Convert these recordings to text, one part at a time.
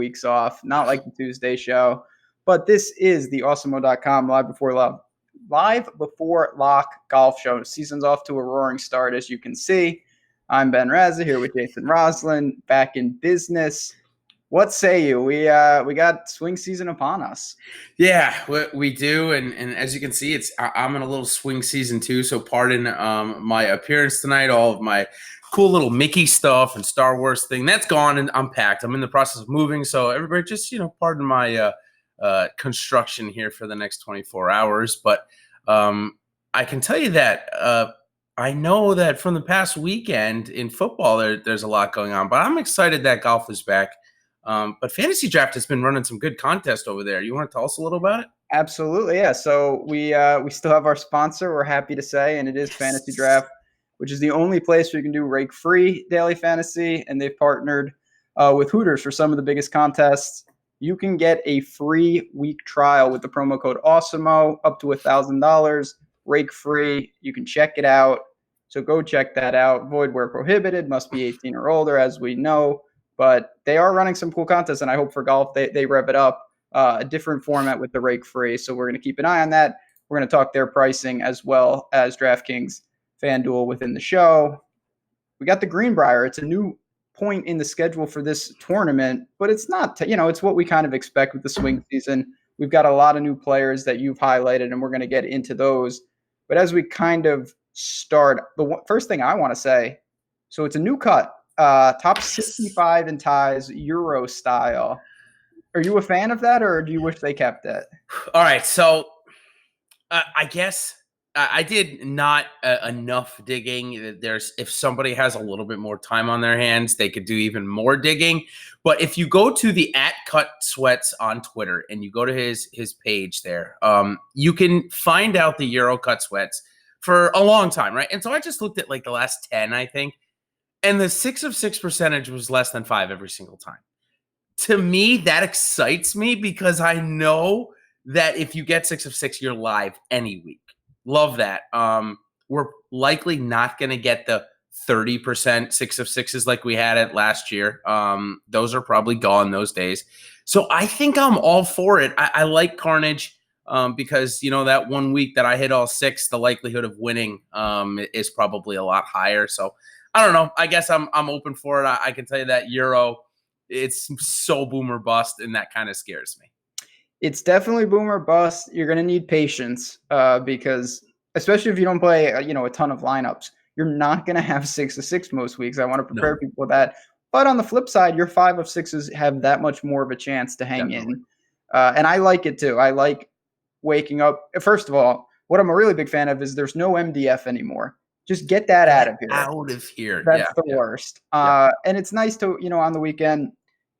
weeks off, not like the Tuesday show. But this is the Awesemo.com live before lock golf show. Season's off to a roaring start, as you can see. I'm Ben Raza here with Jason Roslin, back in business. What say you? We got swing season upon us. Yeah, we do, and as you can see, I'm in a little swing season too. So pardon my appearance tonight. All of my cool little Mickey stuff and Star Wars thing that's gone and unpacked. I'm in the process of moving, so everybody just pardon my construction here for the next 24 hours. But I can tell you that I know that from the past weekend in football, there's a lot going on. But I'm excited that golf is back. But Fantasydraft has been running some good contests over there. You want to tell us a little about it? Absolutely, yeah. So we still have our sponsor, we're happy to say, and it is Fantasydraft, which is the only place where you can do rake-free daily fantasy, and they've partnered with Hooters for some of the biggest contests. You can get a free week trial with the promo code AWESEMO, up to $1,000, rake-free. You can check it out. So go check that out. Void where prohibited, must be 18 or older, as we know. But they are running some cool contests, and I hope for golf they rev it up, a different format with the rake free. So we're going to keep an eye on that. We're going to talk their pricing as well as Draftkings, Fanduel within the show. We got the Greenbrier. It's a new point in the schedule for this tournament, but it's not, it's what we kind of expect with the swing season. We've got a lot of new players that you've highlighted, and we're going to get into those. But as we kind of start, the first thing I want to say, so it's a new cut. Top 65 in ties, Euro style. Are you a fan of that, or do you wish they kept it? All right, so I guess I did not enough digging. If somebody has a little bit more time on their hands, they could do even more digging. But if you go to the @CutSweats on Twitter and you go to his page there, you can find out the Euro Cut Sweats for a long time, right? And so I just looked at like the last 10, I think. And the 6 of 6 percentage was less than 5 every single time. To me, that excites me because I know that if you get 6 of 6, you're live any week. Love that. We're likely not going to get the 30% 6 of 6s like we had it last year. Those are probably gone those days. So I think I'm all for it. I like Carnage because, that 1 week that I hit all 6, the likelihood of winning is probably a lot higher. So I don't know. I guess I'm open for it. I can tell you that Euro, it's so boomer bust, and that kind of scares me. It's definitely boomer bust. You're going to need patience because, especially if you don't play, a ton of lineups, you're not going to have 6 of 6 most weeks. I want to prepare people with that. But on the flip side, your 5 of 6s have that much more of a chance to hang in. And I like it too. I like waking up. First of all, what I'm a really big fan of is there's no MDF anymore. Just get that out of here. Out of here. That's the worst. And it's nice to, on the weekend,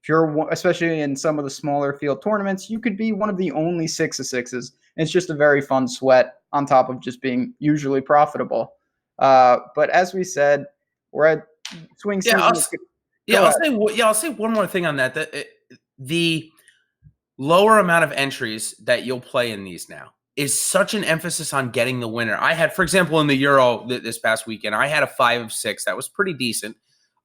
if you're, especially in some of the smaller field tournaments, you could be one of the only 6 of 6s. And it's just a very fun sweat on top of just being usually profitable. But as we said, we're at swing season. I'll say one more thing on that. The lower amount of entries that you'll play in these now is such an emphasis on getting the winner. I had, for example, in the Euro this past weekend, I had a 5 of 6. That was pretty decent.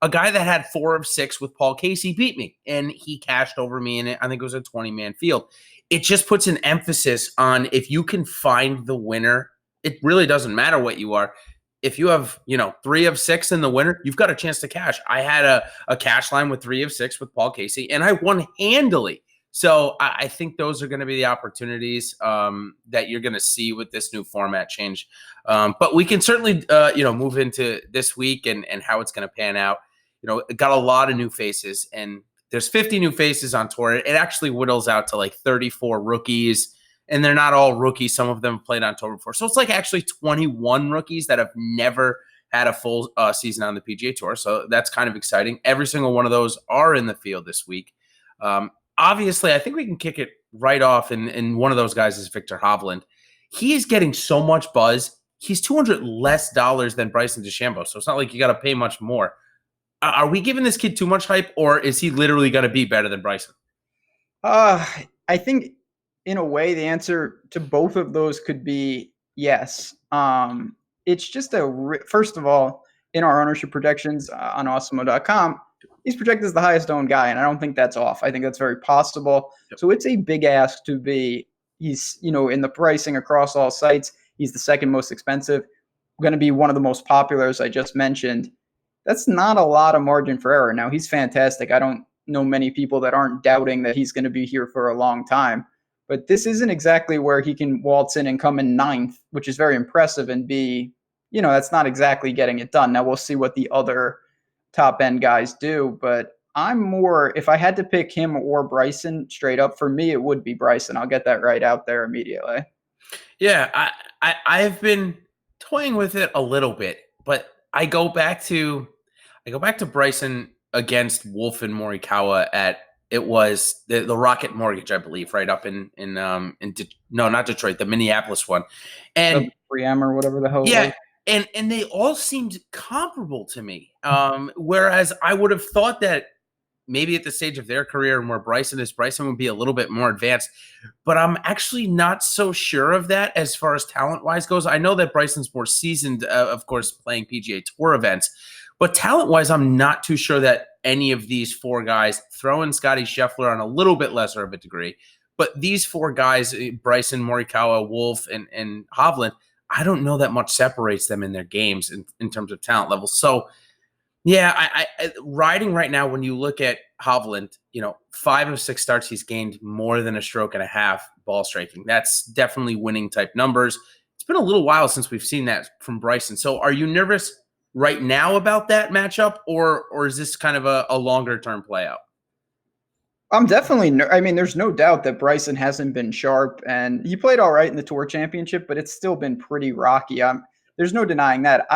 A guy that had 4 of 6 with Paul Casey beat me, and he cashed over me in it. I think it was a 20-man field. It just puts an emphasis on if you can find the winner, it really doesn't matter what you are. If you have, 3 of 6 in the winner, you've got a chance to cash. I had a cash line with 3 of 6 with Paul Casey, and I won handily. So I think those are going to be the opportunities that you're going to see with this new format change. But we can certainly, move into this week and how it's going to pan out. It got a lot of new faces, and there's 50 new faces on tour. It actually whittles out to like 34 rookies, and they're not all rookies. Some of them have played on tour before. So it's like actually 21 rookies that have never had a full season on the PGA Tour. So that's kind of exciting. Every single one of those are in the field this week. Obviously, I think we can kick it right off, and one of those guys is Viktor Hovland. He is getting so much buzz. He's $200 less than Bryson DeChambeau, so it's not like you got to pay much more. Are we giving this kid too much hype, or is he literally going to be better than Bryson? I think, in a way, the answer to both of those could be yes. It's just first of all, in our ownership projections on Awesemo.com, he's projected as the highest owned guy, and I don't think that's off. I think that's very possible. Yep. So it's a big ask to be. He's in the pricing across all sites, he's the second most expensive. Going to be one of the most popular, as I just mentioned. That's not a lot of margin for error. Now, he's fantastic. I don't know many people that aren't doubting that he's going to be here for a long time. But this isn't exactly where he can waltz in and come in ninth, which is very impressive, and be, that's not exactly getting it done. Now, we'll see what the other top-end guys do. But I'm more, if I had to pick him or Bryson straight up, for me, it would be Bryson. I'll get that right out there immediately. Yeah, I've been toying with it a little bit, but I go back to Bryson against Wolf and Morikawa at it was the Rocket Mortgage, I believe, right up in not Detroit, the Minneapolis one, and 3M or whatever the hell. Yeah, and they all seemed comparable to me. Whereas I would have thought that maybe at the stage of their career and where Bryson would be a little bit more advanced. But I'm actually not so sure of that as far as talent-wise goes. I know that Bryson's more seasoned, of course, playing PGA Tour events. But talent-wise, I'm not too sure that any of these four guys, throw in Scotty Scheffler on a little bit lesser of a degree, but these four guys, Bryson, Morikawa, Wolf, and Hovland, I don't know that much separates them in their games in terms of talent level. So, yeah, I riding right now, when you look at Hovland, 5 of 6 starts, he's gained more than a stroke and a half ball striking. That's definitely winning type numbers. It's been a little while since we've seen that from Bryson. So are you nervous right now about that matchup, or is this kind of a longer term play out? I'm definitely, there's no doubt that Bryson hasn't been sharp, and he played all right in the Tour Championship, but it's still been pretty rocky. There's no denying that.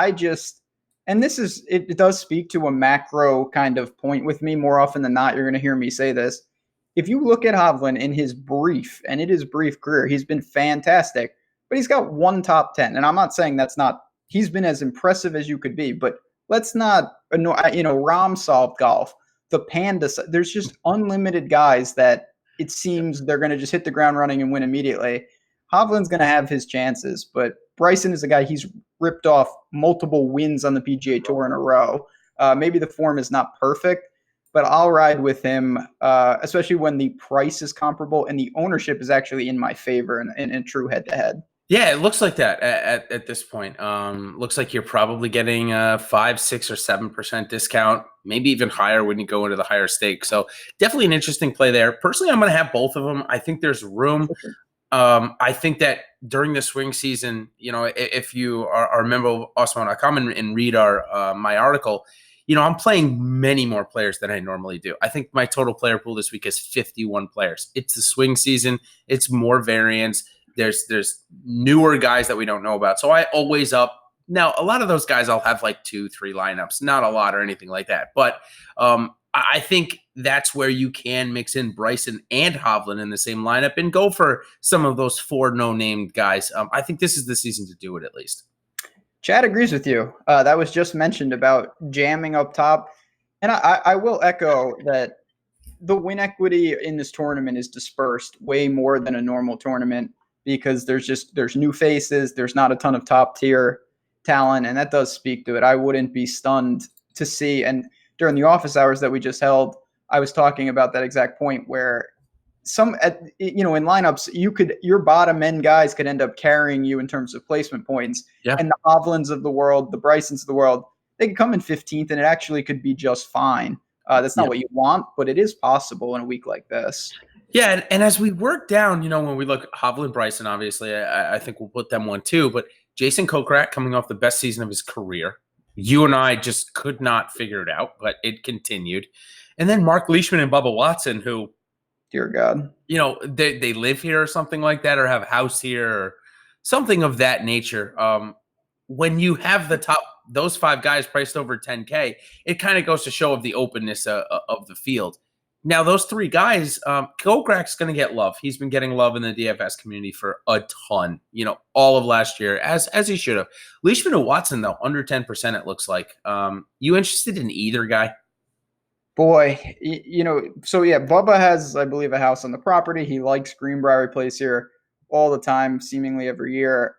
And it does speak to a macro kind of point with me. More often than not, you're going to hear me say this. If you look at Hovland in his brief career, he's been fantastic, but he's got one top 10. And I'm not saying he's been as impressive as you could be, but let's not, Rahm solved golf. The Panda, there's just unlimited guys that it seems they're going to just hit the ground running and win immediately. Hovland's going to have his chances, but Bryson is a guy, he's ripped off multiple wins on the PGA Tour in a row. Maybe the form is not perfect, but I'll ride with him, especially when the price is comparable and the ownership is actually in my favor in a true head-to-head. Yeah, it looks like that at this point. Looks like you're probably getting a 5, 6, or 7% discount, maybe even higher when you go into the higher stake. So definitely an interesting play there. Personally, I'm going to have both of them. I think there's room. I think that during the swing season, if you are a member of Osmo.com and read my article, I'm playing many more players than I normally do. I think my total player pool this week is 51 players. It's the swing season. It's more variance. There's newer guys that we don't know about. So I always up. Now, a lot of those guys I'll have like 2-3 lineups, not a lot or anything like that. But I think that's where you can mix in Bryson and Hovland in the same lineup and go for some of those 4 no-named guys. I think this is the season to do it, at least. Chad agrees with you. That was just mentioned about jamming up top. And I will echo that the win equity in this tournament is dispersed way more than a normal tournament because there's new faces. There's not a ton of top-tier talent, and that does speak to it. I wouldn't be stunned to see, and during the office hours that we just held, I was talking about that exact point where in lineups, your bottom end guys could end up carrying you in terms of placement points. Yeah. And the Hovlands of the world, the Brysons of the world, they could come in 15th and it actually could be just fine. That's not what you want, but it is possible in a week like this. Yeah, and as we work down, when we look at Hovland, Bryson, obviously, I think we'll put them 1-2, but Jason Kokrak coming off the best season of his career. You and I just could not figure it out, but it continued. And then Mark Leishman and Bubba Watson, who, dear God, they live here or something like that, or have a house here or something of that nature. When you have those 5 guys priced over 10K, it kind of goes to show of the openness of the field. Now, those 3 guys, Kokrak's going to get love. He's been getting love in the DFS community for a ton, all of last year, as he should have. Leishman and Watson, though, under 10%, it looks like. You interested in either guy? Boy, Bubba has, I believe, a house on the property. He likes Greenbrier. He plays here all the time, seemingly every year.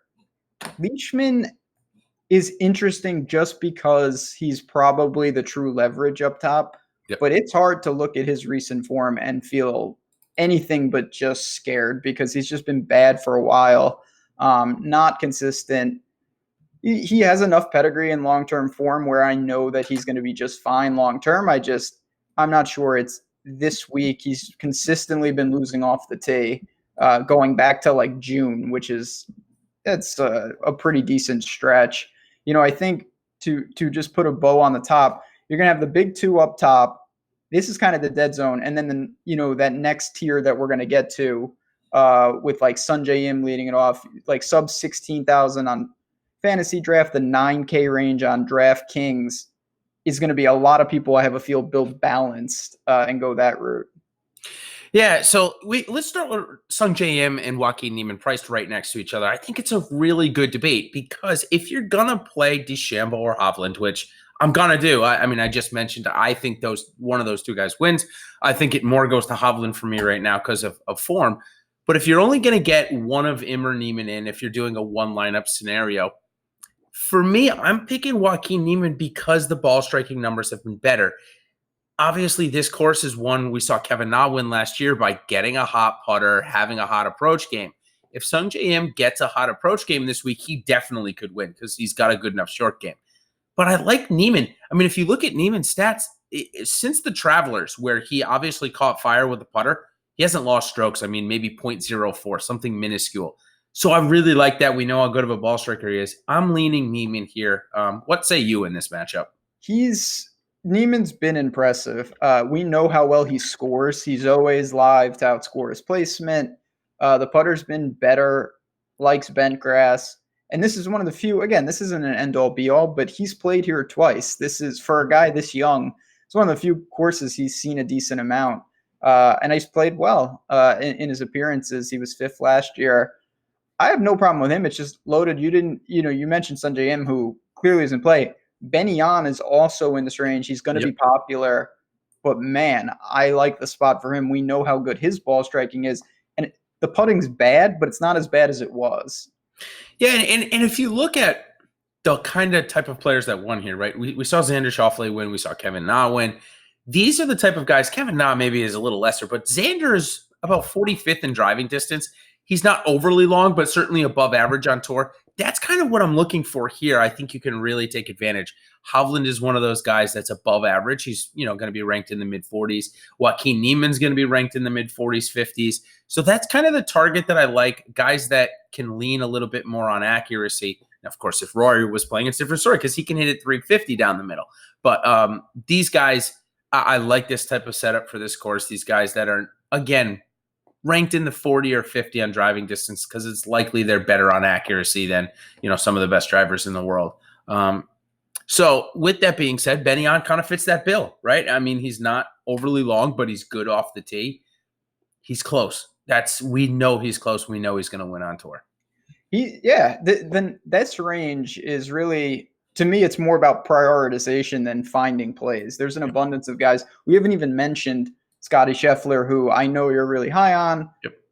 Leishman is interesting just because he's probably the true leverage up top. Yep. but it's hard to look at his recent form and feel anything but just scared because he's just been bad for a while, not consistent. He has enough pedigree and long-term form where I know that he's going to be just fine long-term. I'm not sure it's this week. He's consistently been losing off the tee, going back to like June, that's a pretty decent stretch. I think to just put a bow on the top, you're going to have the big two up top. This is kind of the dead zone. And then, that next tier that we're going to get to, with like Sungjae Im leading it off, like sub 16,000 on Fantasy Draft, the 9K range on Draftkings is going to be a lot of people, I have a feel, build balanced and go that route. Yeah, so let's start with Sungjae Im and Joaquin Niemann priced right next to each other. I think it's a really good debate because if you're going to play DeChambeau or Hovland, which I'm going to do, I just mentioned I think one of those two guys wins. I think it more goes to Hovland for me right now because of form. But if you're only going to get one of Im or Niemann in, if you're doing a one lineup scenario, for me, I'm picking Joaquin Niemann because the ball striking numbers have been better. Obviously, this course is one we saw Kevin Na win last year by getting a hot putter, having a hot approach game. If Sungjae Im gets a hot approach game this week, he definitely could win because he's got a good enough short game. But I like Niemann. If you look at Niemann's stats, since the Travelers, where he obviously caught fire with the putter, he hasn't lost strokes. Maybe 0.04, something minuscule. So I really like that. We know how good of a ball striker he is. I'm leaning Niemann here. What say you in this matchup? Niemann's been impressive. We know how well he scores. He's always live to outscore his placement. The putter's been better, likes bent grass. And this is one of the few, again, this isn't an end-all be-all, but he's played here twice. This is, for a guy this young, it's one of the few courses he's seen a decent amount. And he's played well in his appearances. He was fifth last year. I have no problem with him. It's just loaded. You mentioned Sungjae Im, who clearly is in play. Ben Yan is also in this range. He's going to be popular, but man, I like the spot for him. We know how good his ball striking is, and the putting's bad, but it's not as bad as it was. Yeah, and if you look at the kind of type of players that won here, right? We saw Xander Schauffele win. We saw Kevin Na win. These are the type of guys. Kevin Na maybe is a little lesser, but Xander is about 45th in driving distance. He's not overly long, but certainly above average on tour. That's kind of what I'm looking for here. I think you can really take advantage. Hovland is one of those guys that's above average. He's going to be ranked in the mid-40s. Joaquin Niemann's going to be ranked in the mid-40s, 50s. So that's kind of the target that I like, guys that can lean a little bit more on accuracy. Now, of course, if Rory was playing, it's a different story because he can hit it 350 down the middle. But these guys, I like this type of setup for this course. These guys that are, again, ranked in the 40 or 50 on driving distance because it's likely they're better on accuracy than some of the best drivers in the world. So with that being said, Ben Yan kind of fits that bill, right? He's not overly long, but he's good off the tee. He's close. We know he's close. We know he's going to win on tour. Then this range is really, to me, it's more about prioritization than finding plays. There's an abundance of guys. We haven't even mentioned Scotty Scheffler, who I know you're really high on,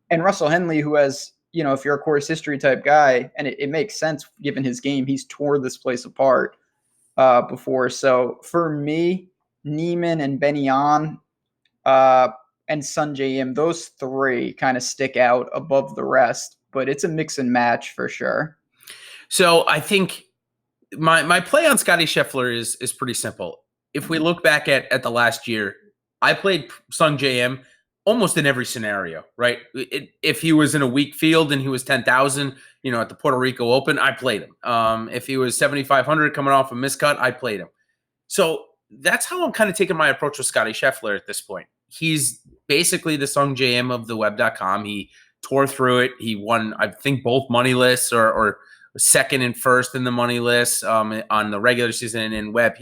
and Russell Henley, who has, if you're a course history type guy, and it makes sense given his game, he's tore this place apart before. So for me, Niemann and Ben Yan and Sungjae Im, those three kind of stick out above the rest, but it's a mix and match for sure. So I think my play on Scotty Scheffler is pretty simple. If we look back at the last year, I played Sungjae Im almost in every scenario, right? If he was in a weak field and he was 10,000, at the Puerto Rico Open, I played him. If he was 7,500 coming off a miscut, I played him. So that's how I'm kind of taking my approach with Scotty Scheffler at this point. He's basically the Sungjae Im of the web.com. He tore through it. He won, I think, both money lists or second and first in the money lists on the regular season and in web.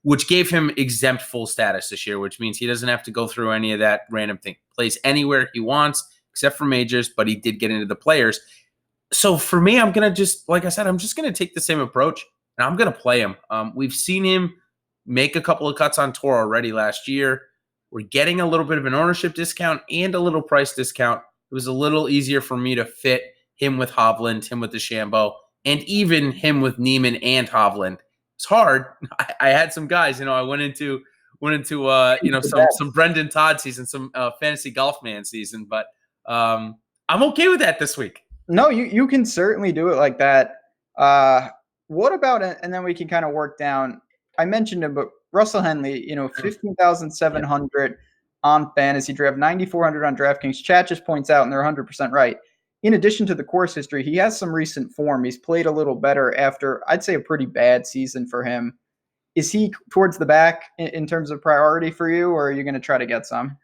Which gave him exempt full status this year, which means he doesn't have to go through any of that random thing. Plays anywhere he wants, except for majors, but he did get into the players. So for me, I'm going to just, like I said, I'm just going to take the same approach, and I'm going to play him. We've seen him make a couple of cuts on tour already last year. We're getting a little bit of an ownership discount and a little price discount. It was a little easier for me to fit him with Hovland, him with DeChambeau, and even him with Niemann and Hovland. It's hard. I had some guys, I went into went into some Brennan Todd season, some fantasy golf man season. But I'm okay with that this week. No, you can certainly do it like that. What about it? And then we can kind of work down. I mentioned him, but Russell Henley, 15,700 on fantasy draft, 9,400 on DraftKings. Chat just points out, and they're 100% right. In addition to the course history, he has some recent form. He's played a little better after, I'd say, a pretty bad season for him. Is he towards the back in terms of priority for you, or are you going to try to get some?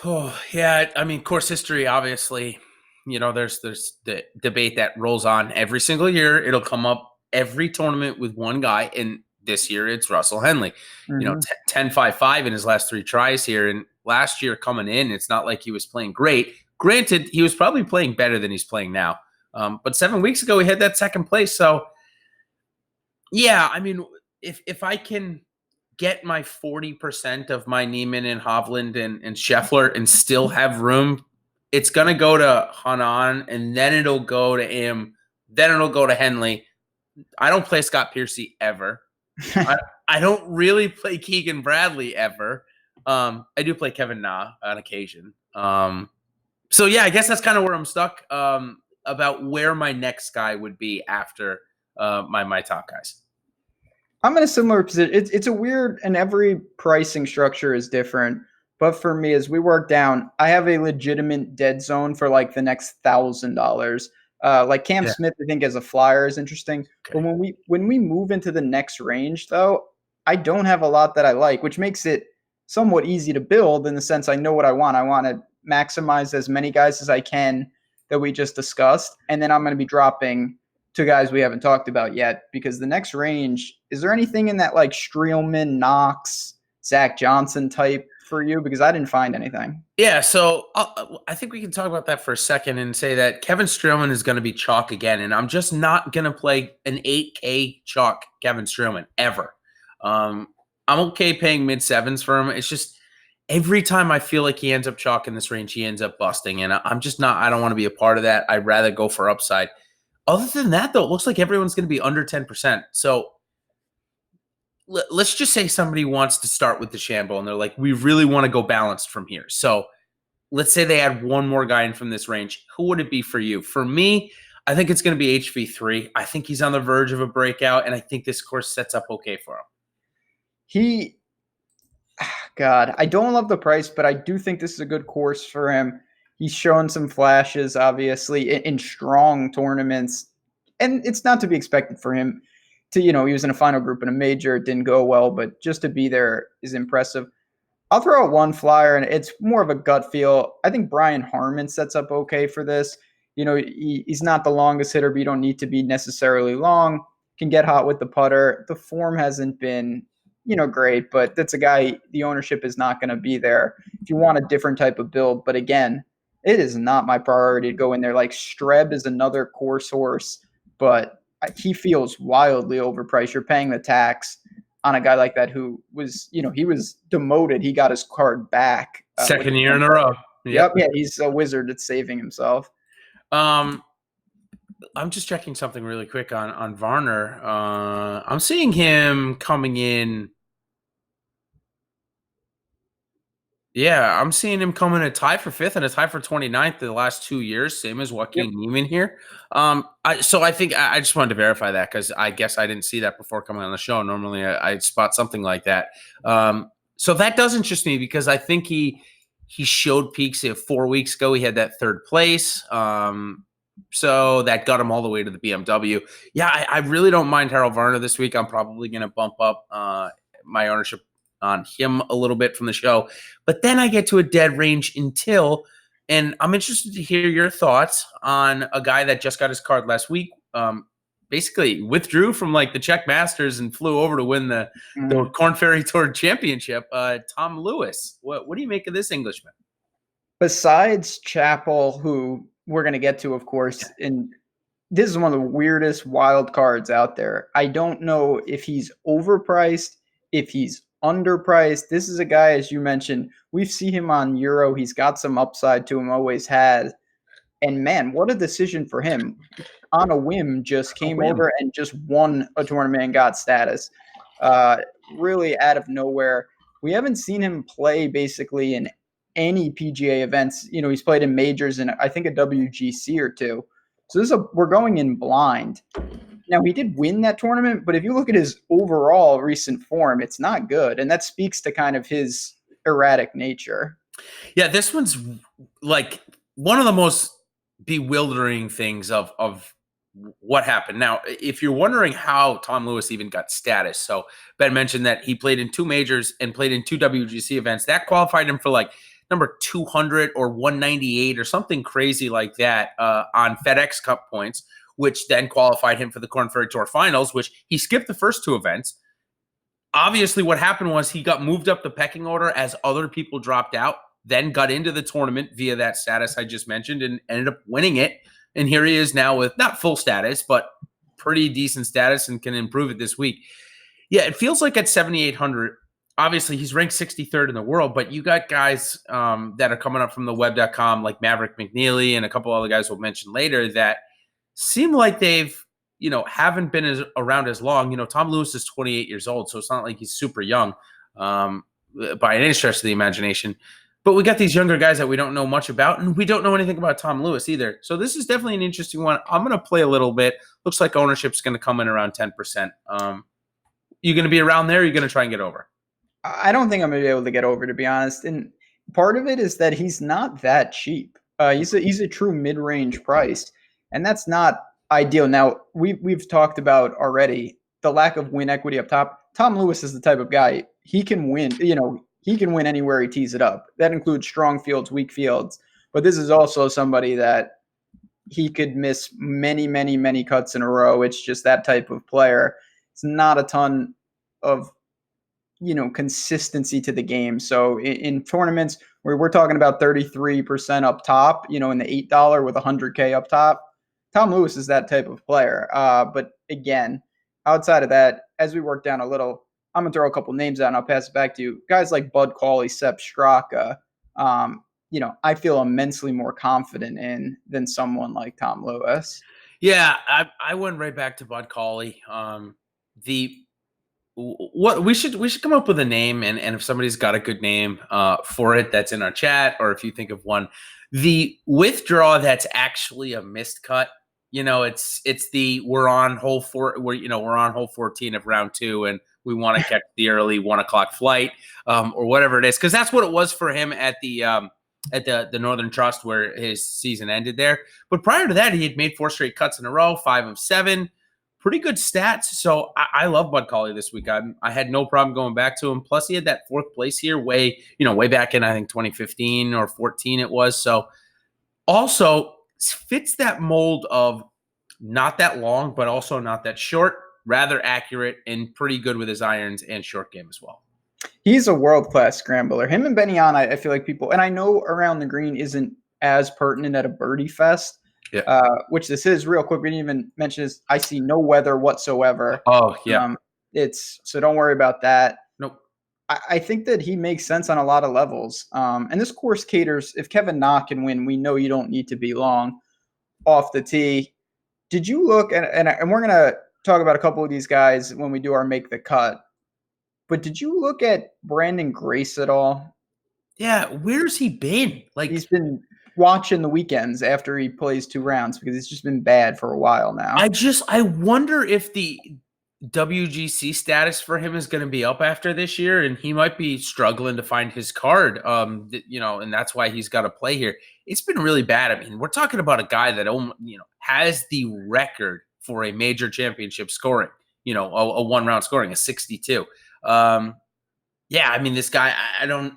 Oh, yeah. I mean, course history, obviously, there's the debate that rolls on every single year. It'll come up every tournament with one guy, and this year it's Russell Henley. 10-5-5 in his last 3 tries here, and last year coming in, it's not like he was playing great. Granted, he was probably playing better than he's playing now. But 7 weeks ago, he had that second place. So, yeah, I mean, if I can get my 40% of my Neiman and Hovland and Scheffler and still have room, it's going to go to Hanan, and then it'll go to him. Then it'll go to Henley. I don't play Scott Piercy ever. I don't really play Keegan Bradley ever. I do play Kevin Na on occasion. So, yeah, I guess that's kind of where I'm stuck about where my next guy would be after my top guys. I'm in a similar position. It's a weird, and every pricing structure is different. But for me, as we work down, I have a legitimate dead zone for like the next $1,000. Like Cam Smith, I think as a flyer is interesting. Okay. But when we move into the next range, though, I don't have a lot that I like, which makes it somewhat easy to build in the sense I know what I want. I want to maximize as many guys as I can that we just discussed, and then I'm going to be dropping to guys we haven't talked about yet, because the next range, is there anything in that like Streelman, Knox, Zach Johnson type for you? Because I didn't find anything. Yeah, so I think we can talk about that for a second and say that Kevin Streelman is going to be chalk again, and I'm just not going to play an 8K chalk Kevin Streelman ever. I'm okay paying mid-7s for him. It's just every time I feel like he ends up chalk in this range, he ends up busting, and I'm just not – I don't want to be a part of that. I'd rather go for upside. Other than that, though, it looks like everyone's going to be under 10%. So let's just say somebody wants to start with DeChambeau, and they're like, we really want to go balanced from here. So let's say they add one more guy in from this range. Who would it be for you? For me, I think it's going to be HV3. I think he's on the verge of a breakout, and I think this course sets up okay for him. God, I don't love the price, but I do think this is a good course for him. He's shown some flashes, obviously, in strong tournaments. And it's not to be expected for him to, he was in a final group in a major. It didn't go well, but just to be there is impressive. I'll throw out one flyer, and it's more of a gut feel. I think Brian Harman sets up okay for this. He's not the longest hitter, but you don't need to be necessarily long. Can get hot with the putter. The form hasn't been great, but that's a guy, the ownership is not going to be there if you want a different type of build. But again, it is not my priority to go in there. Like Streb is another course horse, but he feels wildly overpriced. You're paying the tax on a guy like that who was, he was demoted. He got his card back. Second year in a row. Yep. Yeah, he's a wizard at saving himself. I'm just checking something really quick on Varner. I'm seeing him coming in. Yeah, I'm seeing him come in a tie for 5th and a tie for 29th the last 2 years, same as Joaquin Neiman here. So I think I just wanted to verify that because I guess I didn't see that before coming on the show. Normally I'd spot something like that. So that does interest me because I think he showed peaks 4 weeks ago. He had that 3rd place. So that got him all the way to the BMW. Yeah, I really don't mind Harold Varner this week. I'm probably going to bump up my ownership on him a little bit from the show. But then I get to a dead range until, and I'm interested to hear your thoughts on a guy that just got his card last week. Basically withdrew from like the Czech Masters and flew over to win the Corn Ferry Tour Championship. Tom Lewis. What do you make of this Englishman? Besides Chappell, who we're going to get to, of course, and this is one of the weirdest wild cards out there. I don't know if he's overpriced, if he's underpriced. This is a guy, as you mentioned, we've seen him on Euro. He's got some upside to him, always has. And man, what a decision for him. On a whim, just came over and just won a tournament and got status. Really out of nowhere. we haven't seen him play basically in any PGA events. He's played in majors and I think a WGC or two. So we're going in blind. Now, he did win that tournament, but if you look at his overall recent form, it's not good. And that speaks to kind of his erratic nature. Yeah, this one's like one of the most bewildering things of what happened. Now, if you're wondering how Tom Lewis even got status, so Ben mentioned that he played in 2 majors and played in 2 WGC events. That qualified him for like number 200 or 198 or something crazy like that on FedEx Cup points, which then qualified him for the Korn Ferry Tour Finals, which he skipped the first 2 events. Obviously, what happened was he got moved up the pecking order as other people dropped out, then got into the tournament via that status I just mentioned and ended up winning it. And here he is now with not full status, but pretty decent status and can improve it this week. Yeah, it feels like at 7,800, obviously he's ranked 63rd in the world, but you got guys that are coming up from the web.com like Maverick McNeely and a couple other guys we'll mention later that seem like they've, haven't been around as long. Tom Lewis is 28 years old, so it's not like he's super young by any stretch of the imagination. But we got these younger guys that we don't know much about, and we don't know anything about Tom Lewis either. So this is definitely an interesting one. I'm going to play a little bit. Looks like ownership's going to come in around 10%. You going to be around there, or are you going to try and get over? I don't think I'm going to be able to get over, to be honest. And part of it is that he's not that cheap. He's a true mid-range price, and that's not ideal. Now, we've talked about already the lack of win equity up top. Tom Lewis is the type of guy, he can win, he can win anywhere he tees it up. That includes strong fields, weak fields. But this is also somebody that he could miss many, many, many cuts in a row. It's just that type of player. It's not a ton of, consistency to the game. So in tournaments where we're talking about 33% up top, in the $8 with 100K up top, Tom Lewis is that type of player. But again, outside of that, as we work down a little, I'm going to throw a couple names out and I'll pass it back to you. Guys like Bud Cauley, Sepp Straka, I feel immensely more confident in than someone like Tom Lewis. Yeah, I went right back to Bud Cauley. What we should come up with a name, and if somebody's got a good name for it that's in our chat, or if you think of one, the withdraw that's actually a missed cut. It's the we're on hole 14 of round 2, and we want to catch the early 1:00 flight, or whatever it is, because that's what it was for him at the Northern Trust where his season ended there. But prior to that, he had made 4 straight cuts in a row, 5 of 7. Pretty good stats. So I love Bud Cauley this week. I had no problem going back to him. Plus, he had that 4th place here way back in, I think, 2015 or 14 it was. So also fits that mold of not that long, but also not that short, rather accurate, and pretty good with his irons and short game as well. He's a world-class scrambler. Him and Benyon, I feel like people, and I know around the green isn't as pertinent at a birdie fest, which this is. Real quick, we didn't even mention this. I see no weather whatsoever. Oh, yeah. So don't worry about that. Nope. I think that he makes sense on a lot of levels. And this course caters, if Kevin Na can win, we know you don't need to be long off the tee. Did you look, and we're going to talk about a couple of these guys when we do our make the cut, but did you look at Brandon Grace at all? Yeah, where's he been? Like, he's been watching the weekends after he plays 2 rounds because it's just been bad for a while now. I wonder if the WGC status for him is going to be up after this year, and he might be struggling to find his card. And that's why he's got to play here. It's been really bad. I mean, we're talking about a guy that has the record for a major championship scoring. A 1-round scoring, a 62. This guy,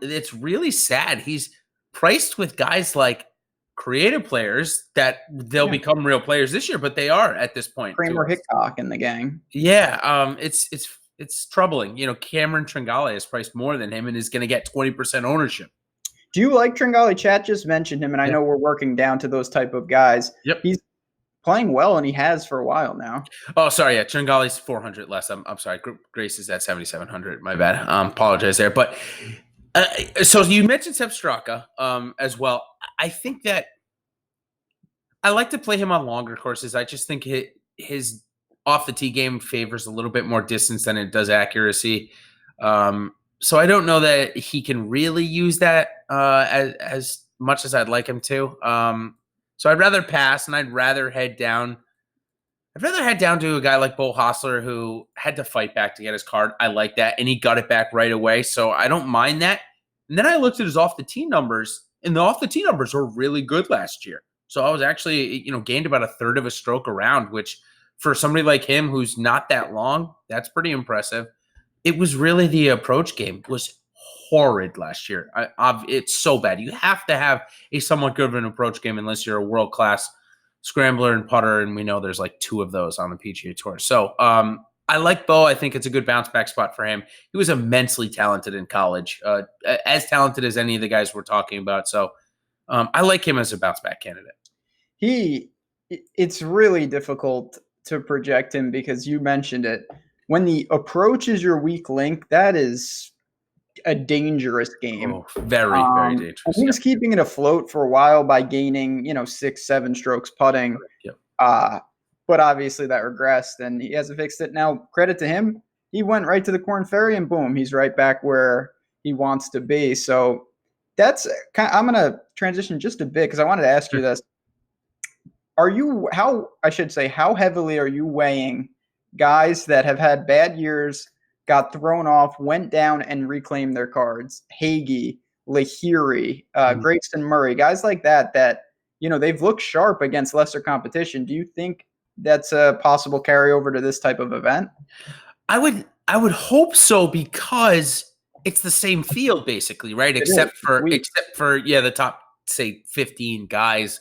it's really sad. He's priced with guys like creative players that they'll become real players this year, but they are at this point. Kramer Hickok in the gang. Yeah, it's troubling. Cameron Tringale is priced more than him and is going to get 20% ownership. Do you like Tringale? Chat just mentioned him, and I know we're working down to those type of guys. Yep. He's playing well, and he has for a while now. Oh, sorry. Yeah, Tringale's 400 less. I'm sorry. Grace is at 7,700. My bad. Apologize there. But so you mentioned Sepp Straka as well. I think that I like to play him on longer courses. I just think his off the tee game favors a little bit more distance than it does accuracy. So I don't know that he can really use that as much as I'd like him to. So I'd rather pass, and I'd rather head down to a guy like Bo Hostler, who had to fight back to get his card. I like that, and he got it back right away, so I don't mind that. And then I looked at his off-the-tee numbers, and the off-the-tee numbers were really good last year. So I was actually, gained about a third of a stroke around, which for somebody like him who's not that long, that's pretty impressive. It was really the approach game was horrid last year. It's so bad. You have to have a somewhat good of an approach game unless you're a world-class scrambler and putter, and we know there's like two of those on the PGA Tour. So I like Bo. I think it's a good bounce-back spot for him. He was immensely talented in college, as talented as any of the guys we're talking about. So I like him as a bounce-back candidate. It's really difficult to project him because you mentioned it. When the approach is your weak link, that is a dangerous game. Oh, very, very dangerous. He was keeping it afloat for a while by gaining, 6-7 strokes putting. Yep. But obviously that regressed, and he hasn't fixed it. Now, credit to him, he went right to the Corn Ferry, and boom, he's right back where he wants to be. So that's I'm going to transition just a bit because I wanted to ask you this. How heavily are you weighing guys that have had bad years, got thrown off, went down, and reclaimed their cards? Hagee, Lahiri, Grayson Marie, guys like that, they've looked sharp against lesser competition. Do you think that's a possible carryover to this type of event? I would hope so, because it's the same field basically, right? Except for the top, say, 15 guys.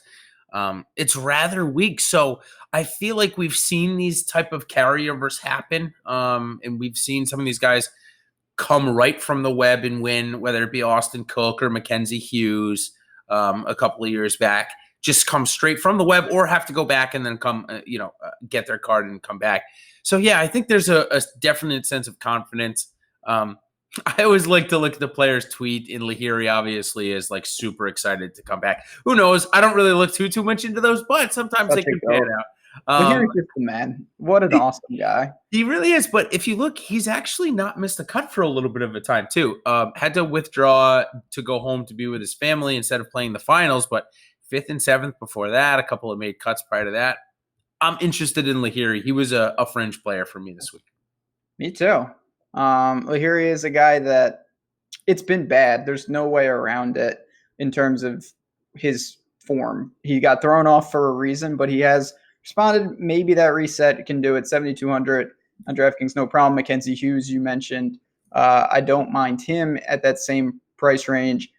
It's rather weak. So I feel like we've seen these type of carryovers happen. And we've seen some of these guys come right from the web and win, whether it be Austin Cook or Mackenzie Hughes a couple of years back, just come straight from the web, or have to go back and then come, get their card and come back. So, yeah, I think there's a definite sense of confidence. I always like to look at the players' tweet, and Lahiri obviously is like super excited to come back. Who knows? I don't really look too much into those, but sometimes they can pan out. Lahiri's just the man. What an awesome guy. He really is. But if you look, he's actually not missed a cut for a little bit of a time too. Had to withdraw to go home to be with his family instead of playing the finals, but 5th and 7th before that, a couple of made cuts prior to that. I'm interested in Lahiri. He was a fringe player for me this week. Me too. Lahiri is a guy that it's been bad. There's no way around it in terms of his form. He got thrown off for a reason, but he has responded. Maybe that reset can do it. 7,200 on DraftKings, no problem. Mackenzie Hughes, you mentioned. I don't mind him at that same price range.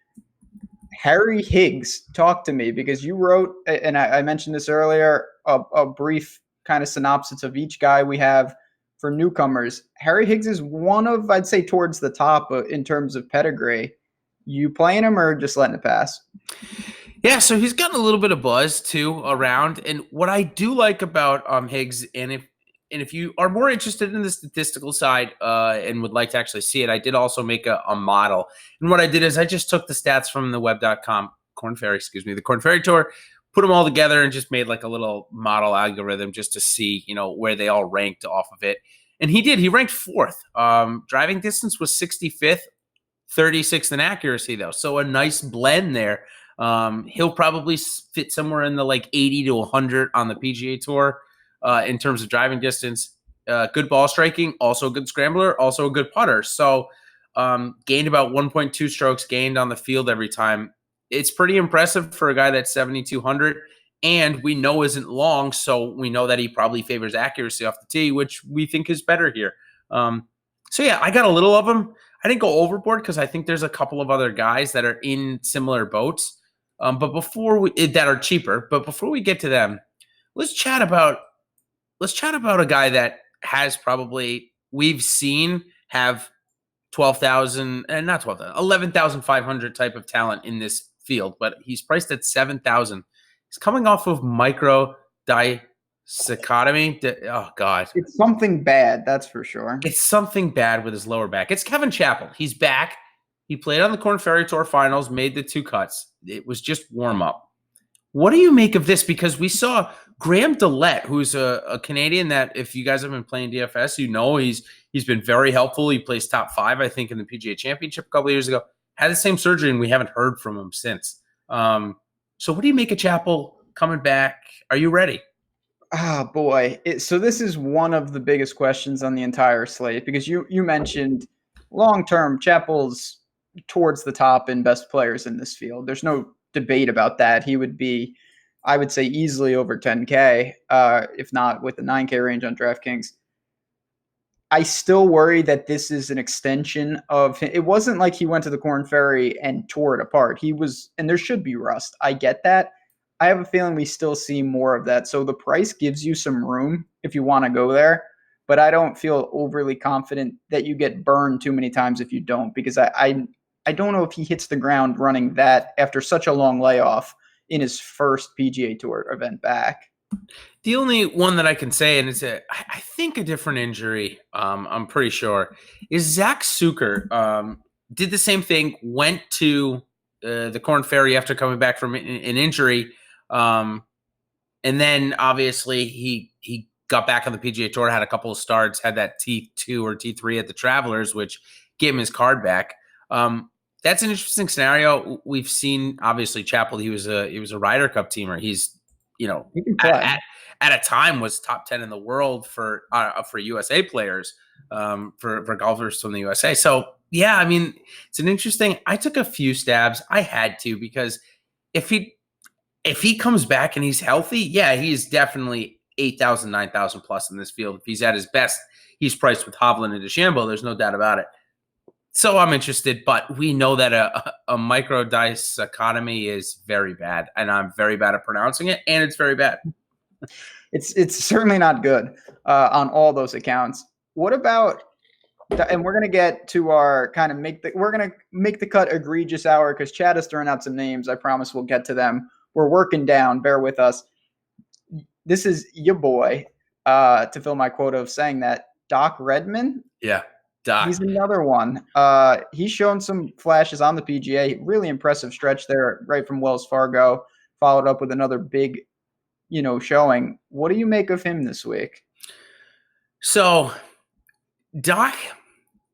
Harry Higgs, talk to me, because you wrote, and I mentioned this earlier, a brief kind of synopsis of each guy we have for newcomers. Harry Higgs is one of, I'd say, towards the top in terms of pedigree. You playing him or just letting it pass? Yeah, so he's gotten a little bit of buzz too around. And what I do like about Higgs, and if you are more interested in the statistical side and would like to actually see it, I did also make a model. And what I did is I just took the stats from the web.com, the Corn Ferry Tour, put them all together and just made like a little model algorithm just to see, where they all ranked off of it. And he did. He ranked 4th. Driving distance was 65th, 36th in accuracy, though. So a nice blend there. He'll probably fit somewhere in the like 80 to 100 on the PGA Tour in terms of driving distance. Good ball striking, also a good scrambler, also a good putter. So gained about 1.2 strokes gained on the field every time. It's pretty impressive for a guy that's 7,200, and we know isn't long, so we know that he probably favors accuracy off the tee, which we think is better here. So yeah, I got a little of him. I didn't go overboard because I think there's a couple of other guys that are in similar boats, that are cheaper. But before we get to them, let's chat about a guy that has probably we've seen have 11,500 type of talent in this field, but he's priced at 7,000. He's coming off of dichotomy. Oh God, it's something bad, that's for sure. It's something bad with his lower back. It's Kevin Chappell. He's back. He played on the Corn Ferry Tour Finals, made the 2 cuts. It was just warm up. What do you make of this? Because we saw Graham Dillette, who's a Canadian that if you guys have been playing DFS, he's been very helpful. He plays top 5, I think, in the PGA Championship a couple of years ago. Had the same surgery, and we haven't heard from him since. So what do you make of Chappell coming back? Are you ready? Ah, boy. So this is one of the biggest questions on the entire slate, because you mentioned long-term Chappell's towards the top in best players in this field. There's no debate about that. He would be, I would say, easily over 10K, if not with the 9K range on DraftKings. I still worry that this is an extension of him. It wasn't like he went to the Corn Ferry and tore it apart. He was, and there should be rust. I get that. I have a feeling we still see more of that. So the price gives you some room if you want to go there, but I don't feel overly confident that you get burned too many times if you don't, because I don't know if he hits the ground running that after such a long layoff in his first PGA Tour event back. The only one that I can say, and it's I think a different injury, I'm pretty sure, is Zach Suker. Did the same thing, went to the Corn Ferry after coming back from an injury, and then obviously he got back on the PGA Tour, had a couple of starts, had that T2 or T3 at the Travelers, which gave him his card back. That's an interesting scenario. We've seen obviously Chappell. He was a Ryder Cup teamer. He's at a time was top 10 in the world for USA players, for golfers from the USA. So yeah, I mean, it's an interesting. I took a few stabs. I had to, because if he comes back and he's healthy, yeah, he's definitely 8,000, 9,000 plus in this field. If he's at his best, he's priced with Hovland and DeChambeau. There's no doubt about it. So I'm interested, but we know that a microdichotomy is very bad, and I'm very bad at pronouncing it, and it's very bad. It's certainly not good on all those accounts. What about, and we're going to get to our kind of we're going to make the cut egregious hour, because Chad is throwing out some names. I promise we'll get to them. We're working down. Bear with us. This is your boy, to fill my quota of saying that, Doc Redman. Yeah. Doc. He's another one. He's shown some flashes on the PGA. Really impressive stretch there, right from Wells Fargo, followed up with another big, showing. What do you make of him this week? So, Doc,